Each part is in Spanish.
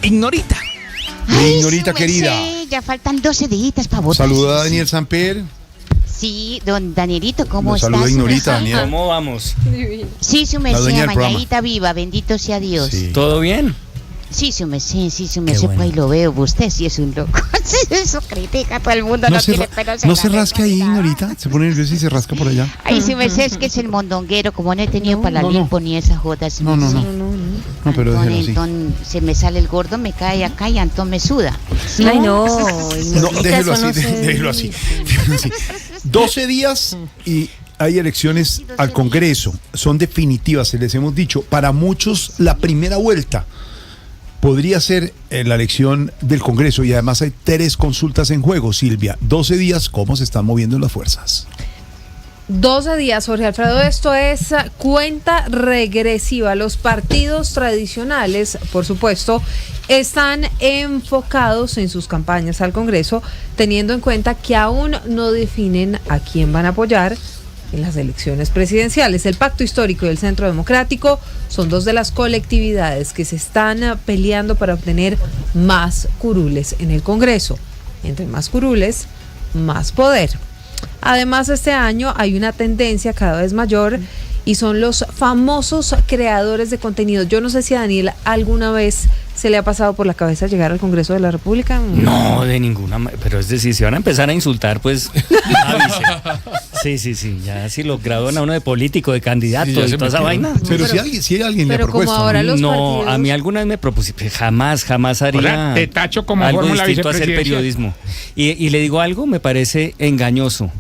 Ignorita. Ay, Ignorita su querida. merced, ya faltan 12 días para votar. Saluda a Daniel Samper. Sí, don Danielito, ¿cómo Nos estás? saluda Ignorita, su merced? Daniel. ¿Cómo vamos? Sí, su La merced, dueña del programa. mañanita viva, bendito sea Dios. Sí. ¿Todo bien? Sí, su merced, bueno. pues ahí lo veo, usted sí es un loco. Sí, eso critica a todo el mundo, no, tiene pelos en no la se rasca ahí, lengua, nada. Ignorita. Se pone nerviosa y se rasca por allá. Ay, su merced, es que es el mondonguero, como no he tenido para la no. limpo ni esas jodas. No, pero déjelo así. Entonces se me sale el gordo, me cae acá y entonces me suda. ¿Sí? Ay, no. No, déjelo así, déjelo así. 12 días y hay elecciones al Congreso. Son definitivas, se les hemos dicho. Para muchos, la primera vuelta podría ser la elección del Congreso y además hay 3 consultas en juego, Silvia. 12 días, ¿cómo se están moviendo las fuerzas? 12 días, Jorge Alfredo, esto es cuenta regresiva. Los partidos tradicionales, por supuesto, están enfocados en sus campañas al Congreso, teniendo en cuenta que aún no definen a quién van a apoyar en las elecciones presidenciales. El Pacto Histórico y el Centro Democrático son 2 de las colectividades que se están peleando para obtener más curules en el Congreso. Entre más curules, más poder. Además, este año hay una tendencia cada vez mayor y son los famosos creadores de contenido. Yo no sé si a Daniel alguna vez se le ha pasado por la cabeza llegar al Congreso de la República. No, de ninguna manera. Pero es decir, si van a empezar a insultar, pues avise. Sí. Ya si lo gradúan a uno de político, de candidato y toda esa vaina. Pero si hay alguien le ha pero como propuesto. ahora los No, partidos... a mí alguna vez me propusiste, jamás haría Hola, te tacho como algo fórmula distinto a hacer vicepresidencia. periodismo. Y le digo algo, me parece engañoso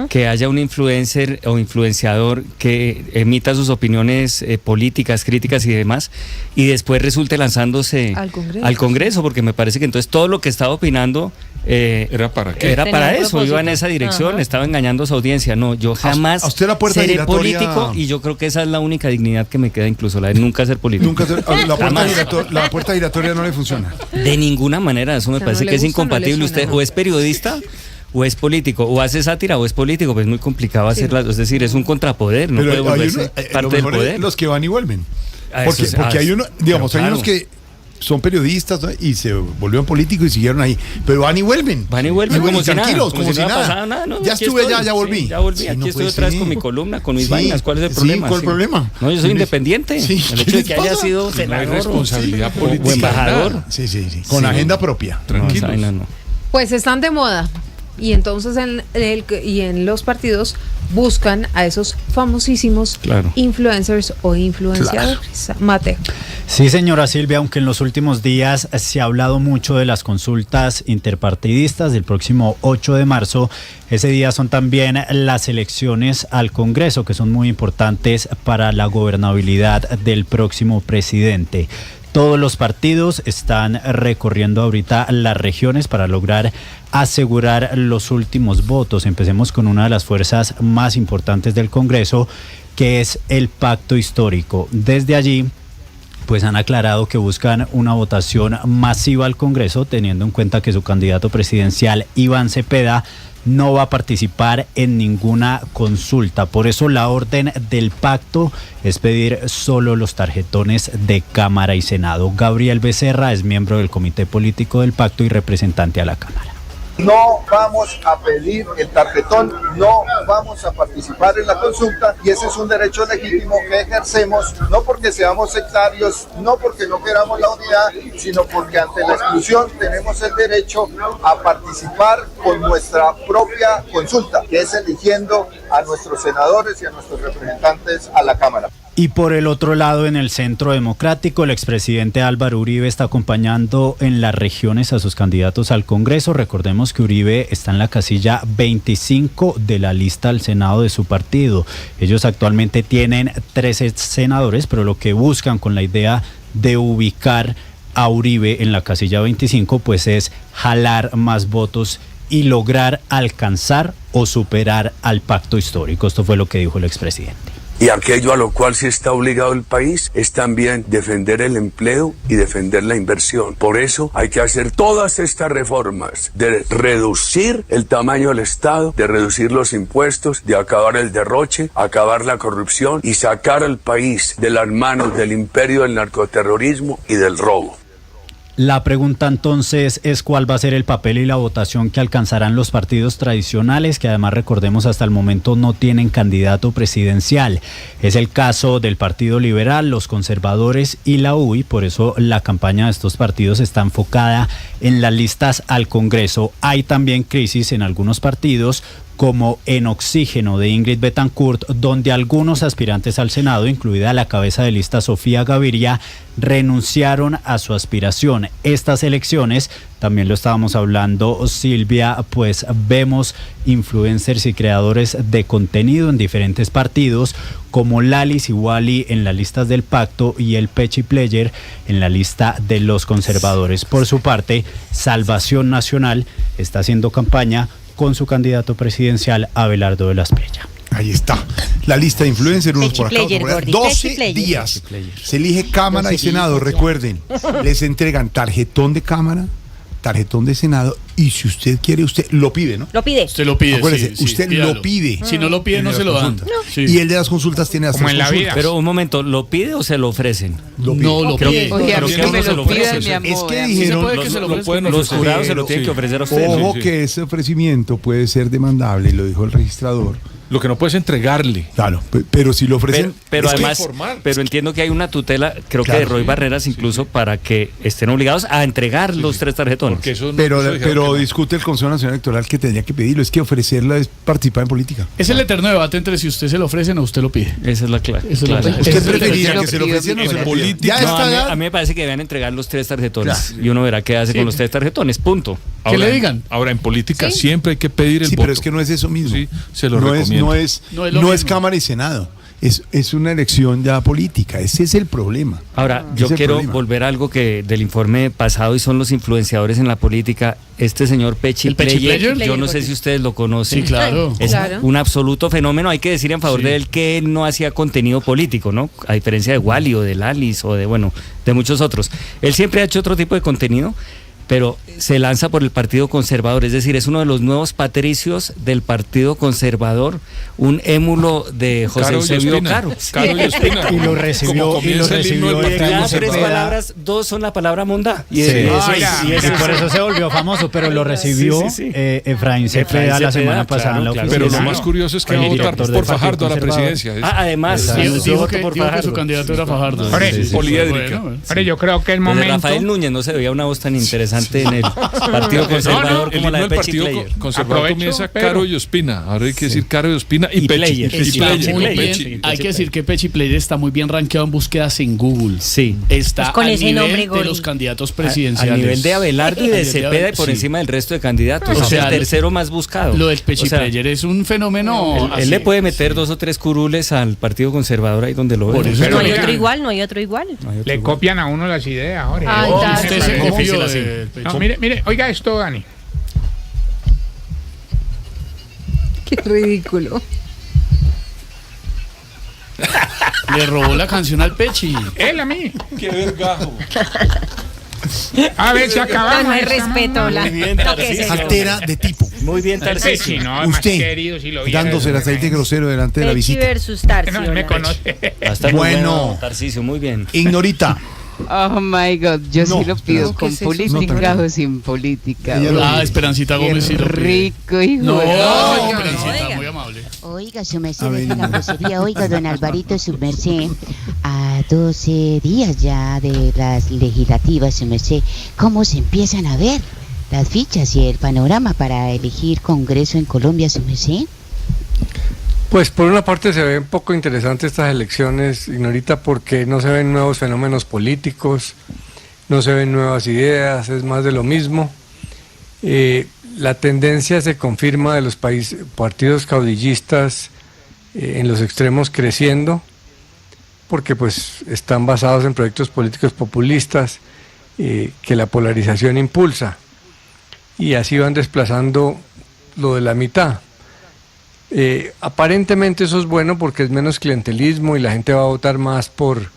que haya un influencer o influenciador que emita sus opiniones políticas, críticas y demás, y después resulte lanzándose al Congreso. porque me parece que entonces todo lo que estaba opinando ¿Era para qué? era Tenía para un eso, propósito. iba en esa dirección, estaba engañando a su audiencia. No, yo jamás a usted la puerta seré giratoria- político y yo creo que esa es la única dignidad que me queda, incluso la de nunca ser político. La puerta giratoria no le funciona. De ninguna manera, eso me O sea, parece no que le es gusta, no le incompatible. suena. Usted o es periodista o es político, o hace sátira o es político, pues es muy complicado hacerla, es decir, es un contrapoder, no puede Pero hay volverse lo parte del mejor es poder. los que van y vuelven. Ah, Porque, eso es- porque hay uno, digamos, pero hay unos que son periodistas, ¿no? Y se volvieron políticos y siguieron ahí, pero van y vuelven. Van y vuelven como si nada, tranquilos, como si no nada. pasara nada, no, Ya aquí estuve estoy, allá, ya volví. sí, ya volví, Sí, aquí no estoy puede otra vez ser. con mi columna, con mis Sí, vainas, ¿cuál es el sí, problema? ¿cuál es el problema? No, yo soy independiente, Sí, el ¿qué hecho de les que haya pasa? sido No hay senador responsabilidad o política. embajador. Sí. Con Sí. agenda propia. No, Tranquilos. esa vaina no. Pues están de moda y entonces en los partidos buscan a esos famosísimos Claro. influencers o influenciadores. Mateo. Sí, señora Silvia, aunque en los últimos días se ha hablado mucho de las consultas interpartidistas del próximo 8 de marzo, ese día son también las elecciones al Congreso, que son muy importantes para la gobernabilidad del próximo presidente. Todos los partidos están recorriendo ahorita las regiones para lograr asegurar los últimos votos. Empecemos con una de las fuerzas más importantes del Congreso, que es el Pacto Histórico. Desde allí, pues han aclarado que buscan una votación masiva al Congreso, teniendo en cuenta que su candidato presidencial, Iván Cepeda, no va a participar en ninguna consulta. Por eso la orden del pacto es pedir solo los tarjetones de Cámara y Senado. Gabriel Becerra es miembro del Comité Político del Pacto y representante a la Cámara. No vamos a pedir el tarjetón, no vamos a participar en la consulta y ese es un derecho legítimo que ejercemos, no porque seamos sectarios, no porque no queramos la unidad, sino porque ante la exclusión tenemos el derecho a participar con nuestra propia consulta, que es eligiendo a nuestros senadores y a nuestros representantes a la Cámara. Y por el otro lado, en el Centro Democrático, el expresidente Álvaro Uribe está acompañando en las regiones a sus candidatos al Congreso. Recordemos que Uribe está en la casilla 25 de la lista al Senado de su partido. Ellos actualmente tienen 13 senadores, pero lo que buscan con la idea de ubicar a Uribe en la casilla 25, pues es jalar más votos y lograr alcanzar o superar al Pacto Histórico. Esto fue lo que dijo el expresidente. Y aquello a lo cual sí está obligado el país es también defender el empleo y defender la inversión. Por eso hay que hacer todas estas reformas de reducir el tamaño del Estado, de reducir los impuestos, de acabar el derroche, acabar la corrupción y sacar al país de las manos del imperio del narcoterrorismo y del robo. La pregunta entonces es cuál va a ser el papel y la votación que alcanzarán los partidos tradicionales, que además recordemos hasta el momento no tienen candidato presidencial. Es el caso del Partido Liberal, los conservadores y la UY, por eso la campaña de estos partidos está enfocada en las listas al Congreso. Hay también crisis en algunos partidos, como en Oxígeno de Ingrid Betancourt, donde algunos aspirantes al Senado, incluida la cabeza de lista Sofía Gaviria, renunciaron a su aspiración. Estas elecciones, también lo estábamos hablando, Silvia, pues vemos influencers y creadores de contenido en diferentes partidos, como Lalis y Wally en las listas del Pacto y el Pechi Player en la lista de los conservadores. Por su parte, Salvación Nacional está haciendo campaña con su candidato presidencial, Abelardo de la Espriella. Ahí está. La lista de influencers, unos por acá, Player, otros por allá. Gordy, 12 Player. días. Se elige Cámara y Senado, recuerden. Les entregan tarjetón de Cámara, tarjetón de Senado, y si usted quiere, usted lo pide, ¿no? Lo pide. Usted lo pide. Acuérdese, sí, usted pídalo. lo pide. Si no lo pide, no se lo dan. Sí. Y el de las consultas tiene hasta Como en la consultas. vida. Pero un momento, ¿lo pide o se lo ofrecen? Lo pide. No lo pide. Oye, a Pero mí que que uno me se lo lo ofrece. pidan, mi amor. Es que a mí dijeron- Se puede que se lo ofrezcan. Los jurados se lo tienen Sí. que ofrecer a usted. Ojo Sí, sí. que ese ofrecimiento puede ser demandable, y lo dijo el registrador. Lo que no puedes entregarle. Claro, pero si lo ofrecen... Pero es que- además, pero entiendo que hay una tutela, creo que Claro, de Roy Barreras incluso, para que estén obligados a entregar los 3 tarjetones. Porque eso no- Pero, eso dijeron pero que no. discute el Consejo Nacional Electoral que tendría que pedirlo. Es que ofrecerla es participar en política. Es el eterno debate entre si usted se lo ofrecen o usted lo pide. Esa es la clave. Eso es lo clave. que- ¿Usted Eso es preferiría lo que se lo pido, ofrecieran o en se lo política. pidan? Ya No, está a edad. mí me parece que deben entregar los 3 tarjetones Claro. y uno verá qué hace Sí. con los 3 tarjetones, punto. Que le digan. Ahora, en política siempre hay que pedir el Sí, voto. pero es que no es eso mismo. Sí, se lo no recomiendo. no es No es lo mismo. Cámara y Senado. Es una elección ya política. Ese es el problema. Ahora, Ese yo es el quiero problema. volver a algo que del informe pasado y son los influenciadores en la política. Este señor Pechi ¿El Pechi Player, Player? yo no sé si ustedes lo conocen. Sí, claro. Es Claro. un absoluto fenómeno. Hay que decir en favor Sí. de él que él no hacía contenido político, ¿no? A diferencia de Wally o de Lalis o de, bueno, de muchos otros. Él siempre ha hecho otro tipo de contenido, pero se lanza por el Partido Conservador, es decir, es uno de los nuevos patricios del Partido Conservador, un émulo de José Caro y Eusebio Ospina. Caro. Caro y Ospina. Y lo recibió, Como comienza el himno del Y de Partido cada 3 Conservador. palabras, 2 son la palabra monda. Y, Sí. eso Y por eso se volvió famoso, pero lo recibió Sí, sí, sí. Efraín Cepeda la semana pasada en la claro, oficina. Pero lo más curioso es que El va a votar director del por Partido Fajardo a la Conservador. presidencia. además, Exacto. anunció Dijo voto que por su Fajardo. candidato era Fajardo. Ore, Sí, sí, poliédrica. bueno. Ahora yo creo que el Desde momento... Rafael Núñez no se veía una voz tan interesante en el Partido Conservador El como la himno de del Pechi Partido Player. Conservador Aprovecho, comienza pero- Caro y Ospina. Ahora hay que decir Caro y Ospina y Y Pechi. Player. Y Está Player. muy y bien. Pechi. Hay Hay que decir que Pechi Player está muy bien rankeado en búsquedas en Google. Sí. Está Pues con al ese nivel nombre, de Gordy. los candidatos A presidenciales. nivel de Abelardo y de Cepeda y por sí. encima del resto de candidatos. O Es sea, el tercero más buscado. Lo del Pechi O sea, Player es un fenómeno. Él le puede meter 2 o 3 curules al Partido Conservador ahí donde lo ve. Por eso Pero No hay oiga, otro igual, no hay otro igual. No hay otro le igual. copian a uno las ideas, Jorge. Ay, Oh, Dani. usted se ¿Cómo? confió Dísela así. del Pechi. No, mire, oiga esto, Dani. Qué ridículo. Le robó la canción al Pechi. Él a mí. Qué vergajo. A ver, se acabamos. No hay esta- respeto, la. Muy bien, No, ¿qué es Tarcisio. eso? Altera de tipo. Muy bien, El Pechi, Tarcisio. no, es más Usted, querido si lo viera. dándose el aceite grosero delante de la Pechi visita. versus Tarsi. No, me hola. conoce. Hasta muy Bueno. Tarcisio, muy bien. Ignorita. Oh my God, yo No, sí lo pido ¿qué con es eso? política No, o sin política. Ella lo Ah, pide. Esperancita Qué Gómez sí lo pide. rico, hijo. No, de- Esperancita, Oiga. muy amable. Oiga, su merced, A ver, deje la Ignorita. grosería. Oiga, don Alvarito, su merced, a 12 días ya de las legislativas, su merced, ¿cómo se empiezan a ver las fichas y el panorama para elegir Congreso en Colombia, su merced? Pues por una parte se ven poco interesantes estas elecciones, Ignorita, porque no se ven nuevos fenómenos políticos, no se ven nuevas ideas, es más de lo mismo. La tendencia se confirma de los partidos caudillistas en los extremos creciendo, porque pues están basados en proyectos políticos populistas que la polarización impulsa, y así van desplazando lo de la mitad. Aparentemente eso es bueno porque es menos clientelismo y la gente va a votar más por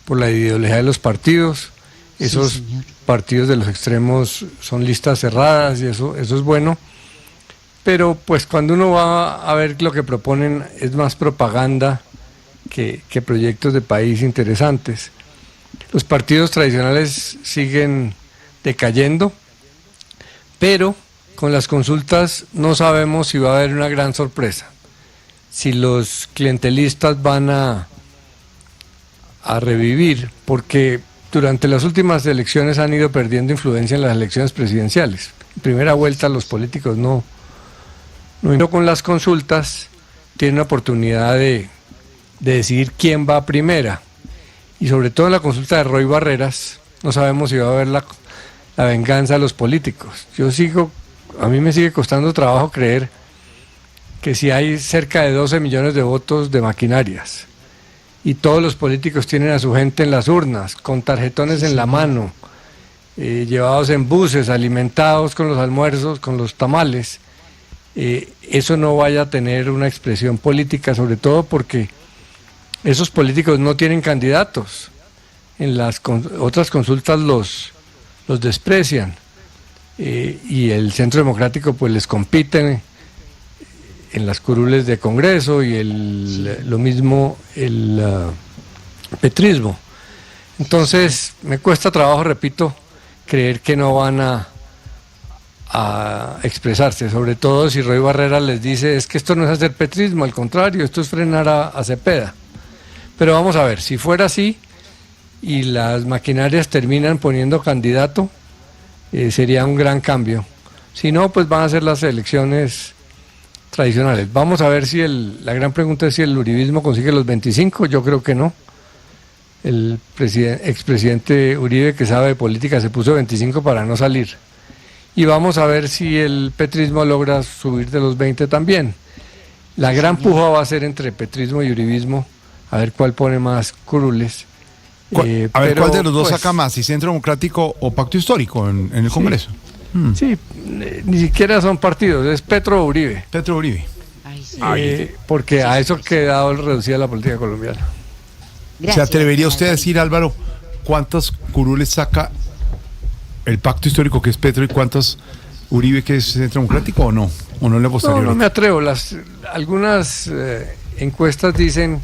la ideología de los partidos. Esos señor. partidos de los extremos son listas cerradas y eso es bueno. Pero pues cuando uno va a ver lo que proponen es más propaganda que proyectos de país interesantes. Los partidos tradicionales siguen decayendo, pero con las consultas no sabemos si va a haber una gran sorpresa, si los clientelistas van a revivir, porque durante las últimas elecciones han ido perdiendo influencia en las elecciones presidenciales. En primera vuelta los políticos no con las consultas tienen una oportunidad de decidir quién va a primera, y sobre todo en la consulta de Roy Barreras no sabemos si va a haber la venganza de los políticos. A mí me sigue costando trabajo creer que si hay cerca de 12 millones de votos de maquinarias y todos los políticos tienen a su gente en las urnas, con tarjetones en la mano, llevados en buses, alimentados con los almuerzos, con los tamales, eso no vaya a tener una expresión política, sobre todo porque esos políticos no tienen candidatos. En las otras consultas los desprecian, y el Centro Democrático pues les compiten en las curules de Congreso, y lo mismo el petrismo. Entonces me cuesta trabajo, repito, creer que no van a expresarse, sobre todo si Roy Barrera les dice es que esto no es hacer petrismo, al contrario, esto es frenar a Cepeda. Pero vamos a ver, si fuera así y las maquinarias terminan poniendo candidato, sería un gran cambio. Si no, pues van a ser las elecciones tradicionales. Vamos a ver si la gran pregunta es si el uribismo consigue los 25, yo creo que no. El expresidente Uribe, que sabe de política, se puso 25 para no salir. Y vamos a ver si el petrismo logra subir de los 20 también. La gran puja va a ser entre petrismo y uribismo, a ver cuál pone más curules. A ver cuál de los dos saca más, si Centro Democrático o Pacto Histórico en el Congreso. Sí, ni siquiera son partidos, es Petro Uribe. Petro Uribe. Porque a eso ha quedado reducida la política colombiana. Gracias. ¿Se atrevería usted a decir, Álvaro, cuántas curules saca el Pacto Histórico, que es Petro, y cuántas Uribe, que es Centro Democrático, o no? ¿O no le apostaría? No me atrevo. Algunas encuestas dicen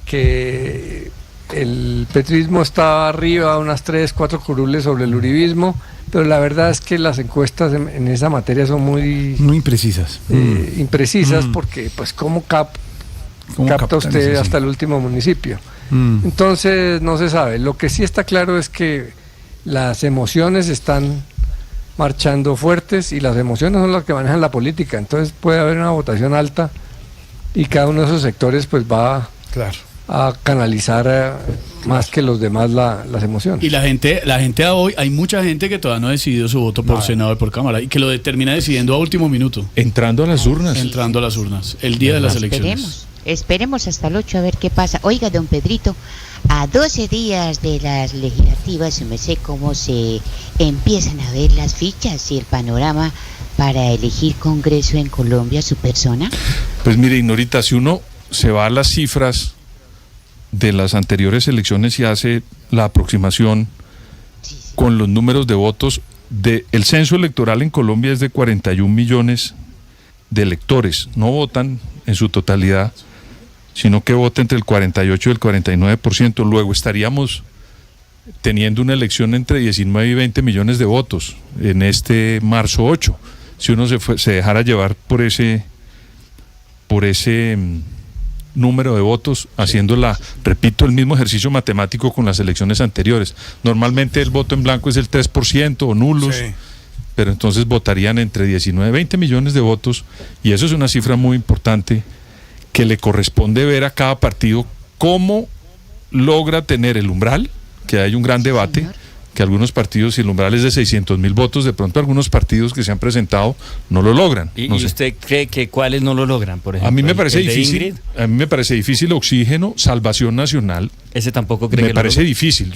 que el petrismo está arriba, unas 3, 4 curules sobre el uribismo, pero la verdad es que las encuestas en esa materia son muy imprecisas. Imprecisas, porque pues ¿cómo capta usted hasta el último municipio? Entonces no se sabe. Lo que sí está claro es que las emociones están marchando fuertes, y las emociones son las que manejan la política. Entonces puede haber una votación alta, y cada uno de esos sectores pues va a canalizar más que los demás las emociones. Y la gente hoy, hay mucha gente que todavía no ha decidido su voto por Senado y por Cámara, y que lo termina decidiendo a último minuto. Entrando a las urnas. El día de las elecciones. Esperemos hasta el 8 a ver qué pasa. Oiga, don Pedrito, a 12 días de las legislativas, me sé cómo se empiezan a ver las fichas y el panorama para elegir Congreso en Colombia, su persona. Pues mire, Ignorita, si uno se va a las cifras de las anteriores elecciones y hace la aproximación con los números de votos, el censo electoral en Colombia es de 41 millones de electores. No votan en su totalidad, sino que vota entre el 48 y el 49%. Luego estaríamos teniendo una elección entre 19 y 20 millones de votos en este marzo 8, si uno se dejara llevar por ese número de votos, haciéndola, repito, el mismo ejercicio matemático con las elecciones anteriores. Normalmente el voto en blanco es el 3% o nulos, pero entonces votarían entre 19 y 20 millones de votos, y eso es una cifra muy importante que le corresponde ver a cada partido cómo logra tener el umbral, que hay un gran debate, que algunos partidos, si el umbral es de 600.000 votos, de pronto algunos partidos que se han presentado no lo logran. ¿Y usted cree que cuáles no lo logran, por ejemplo? A mí me parece difícil Oxígeno, Salvación Nacional. Ese tampoco cree que me parece difícil.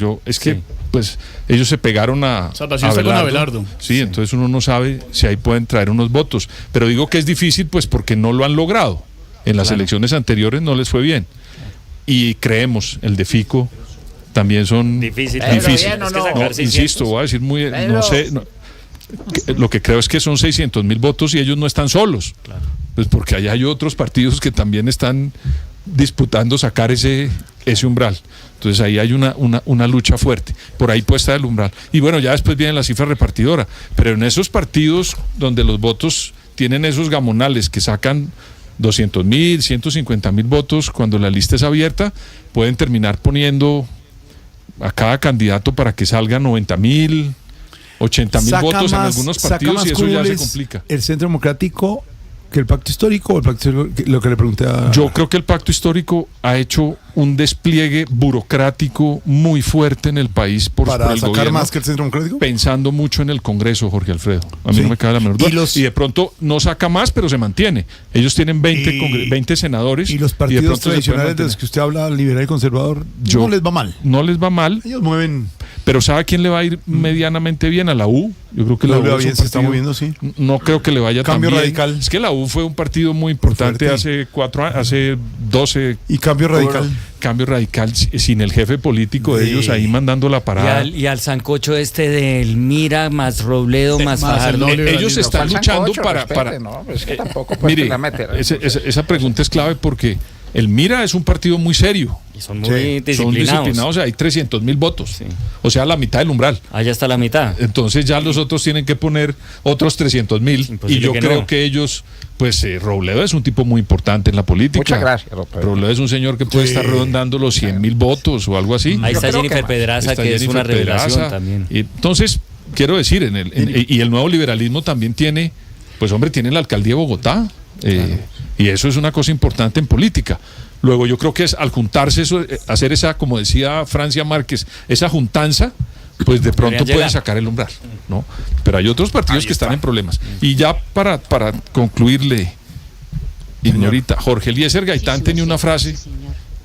Pues ellos se pegaron a Salvación está con Abelardo. Sí, entonces uno no sabe si ahí pueden traer unos votos. Pero digo que es difícil pues porque no lo han logrado. En las elecciones anteriores no les fue bien. Y creemos, el de Fico también son difíciles. Insisto, voy a decir lo que creo es que son 600.000 votos y ellos no están solos. Pues porque allá hay otros partidos que también están disputando sacar ese umbral. Entonces ahí hay una lucha fuerte. Por ahí puede estar el umbral. Y bueno, ya después viene la cifra repartidora. Pero en esos partidos donde los votos tienen esos gamonales que sacan 200.000, 150.000 votos, cuando la lista es abierta, pueden terminar poniendo a cada candidato para que salga 90.000, 80.000 votos en algunos partidos, y eso ya se complica. ¿El Centro Democrático que el pacto histórico o el pacto, lo que le pregunté a... Yo creo que el pacto histórico ha hecho un despliegue burocrático muy fuerte en el país por el sacar gobierno, más que el Centro Democrático, pensando mucho en el Congreso, Jorge Alfredo. A mí no me cabe la menor duda. Y de pronto no saca más, pero se mantiene. Ellos tienen 20 senadores. Y los partidos tradicionales de los que usted habla, liberal y conservador, no les va mal. No les va mal. Ellos mueven... Pero ¿sabe a quién le va a ir medianamente bien? A la U. Yo creo que la U bien, se está moviendo, sí. No creo que le vaya tan bien. Cambio radical. Es que la U fue un partido muy importante hace 4 años, hace 12. Y cambio radical. Cambio radical sin el jefe político de ellos ahí mandando la parada. Y al sancocho del Mira más Robledo más Fajardo. Ellos están luchando para... No, es que tampoco mire, esa pregunta es clave porque el Mira es un partido muy serio. Y son muy disciplinados. O sea, hay 300.000 votos. Sí. O sea, la mitad del umbral. Allá está la mitad. Entonces ya los otros tienen que poner otros 300.000. Y yo creo que ellos, pues Robledo es un tipo muy importante en la política. Muchas gracias, Robledo es un señor que puede estar rondando los 100.000 votos o algo así. Ahí está Jennifer Pedraza, que es una revelación también. Y entonces, quiero decir, y el nuevo liberalismo también tiene, pues hombre, tiene la alcaldía de Bogotá. Y eso es una cosa importante en política. Luego yo creo que es al juntarse eso, hacer esa, como decía Francia Márquez, esa juntanza, pues de pronto pueden sacar el umbral, ¿no? Pero hay otros partidos que están en problemas. Y ya para concluirle, señorita, Jorge Eliezer Gaitán tenía una frase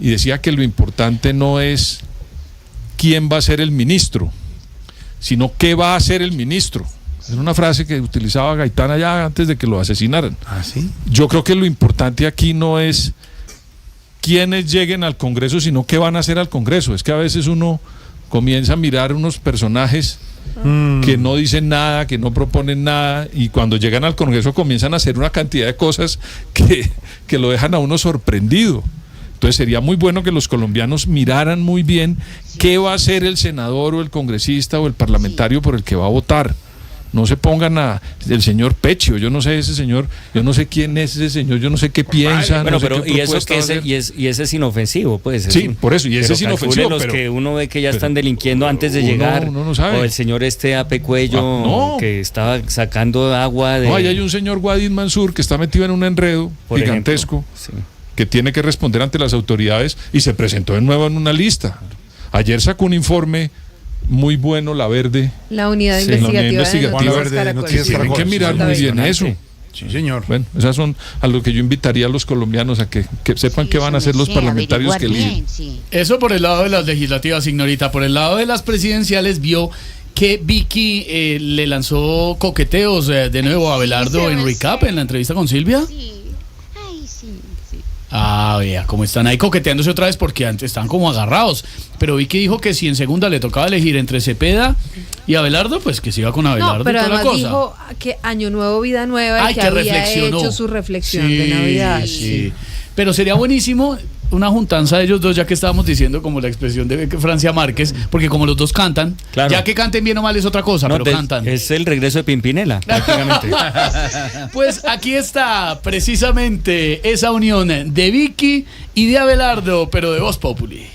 y decía que lo importante no es quién va a ser el ministro, sino qué va a hacer el ministro. Es una frase que utilizaba Gaitán allá antes de que lo asesinaran. ¿Ah, sí? Yo creo que lo importante aquí no es quiénes lleguen al Congreso, sino qué van a hacer al Congreso. Es que a veces uno comienza a mirar unos personajes que no dicen nada, que no proponen nada, y cuando llegan al Congreso comienzan a hacer una cantidad de cosas que lo dejan a uno sorprendido. Entonces sería muy bueno que los colombianos miraran muy bien qué va a hacer el senador o el congresista o el parlamentario por el que va a votar. No se pongan el señor Peccio, yo no sé ese señor, yo no sé quién es ese señor, yo no sé qué piensa. Bueno, no sé pero y eso que ese es inofensivo, pues. Sí, por eso, y ese es inofensivo. Los que uno ve que ya están delinquiendo antes de llegar, uno no sabe. O el señor Ape Cuello, que estaba sacando agua de... No, ahí hay un señor Guadín Mansur que está metido en un enredo gigantesco, que tiene que responder ante las autoridades y se presentó de nuevo en una lista. Ayer sacó un informe muy bueno, La Verde. La unidad investigativa. Tienen que mirar muy bien eso. Sí, señor. Bueno, esas son a lo que yo invitaría a los colombianos a que sepan qué van a hacer los parlamentarios que eligen. Eso por el lado de las legislativas, señorita. Por el lado de las presidenciales, vio que Vicky le lanzó coqueteos de nuevo a Abelardo en recap en la entrevista con Silvia. Sí. Ay, sí. Ah, vea, cómo están ahí coqueteándose otra vez porque antes están como agarrados. Pero Vicky dijo que si en segunda le tocaba elegir entre Cepeda y Abelardo, pues que siga con Abelardo. No, pero y toda además la cosa. Dijo que año nuevo, vida nueva, y que había hecho su reflexión de Navidad. Sí. Pero sería buenísimo una juntanza de ellos dos, ya que estábamos diciendo como la expresión de Francia Márquez, porque como los dos cantan, ya que canten bien o mal es otra cosa, pero cantan. Es el regreso de Pimpinela, prácticamente. Pues aquí está precisamente esa unión de Vicky y de Abelardo, pero de Voz Populi.